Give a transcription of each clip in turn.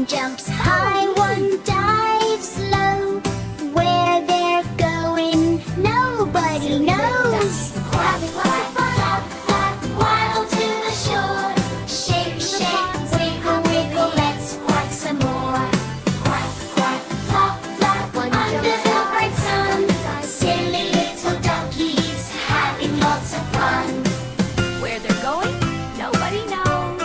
jumps high, one dives low. Where they're going, nobody knows. Quack, quack, flap, flap, waddle to the shore. Shake, shake, wiggle, wiggle, let's quack some more. Quack, quack, flap, flap, under the bright sun. Silly little duckies having lots of fun. Where they're going, nobody knows.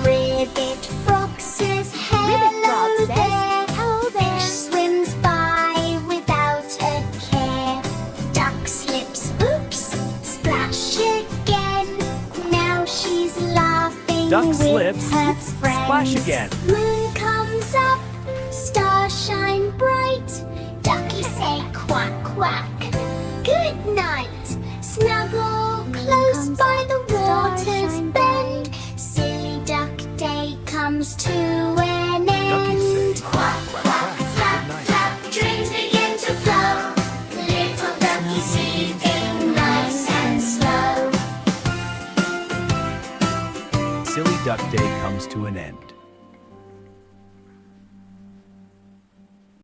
Ribbit frog says hello there. Fish swims by without a care. Duck slips, oops, splash again. Now she's laughing Duck with slips, her oops, friends. splash again. Moon comes up, stars shine bright. Duckies say quack, quack. Good night. Snuggle close by the water's bend. Silly duck day comes to an end. Quack, quack, flap, flap, dreams begin to flow. Little duckies sleeping nice and slow. Silly Duck Day comes to an end.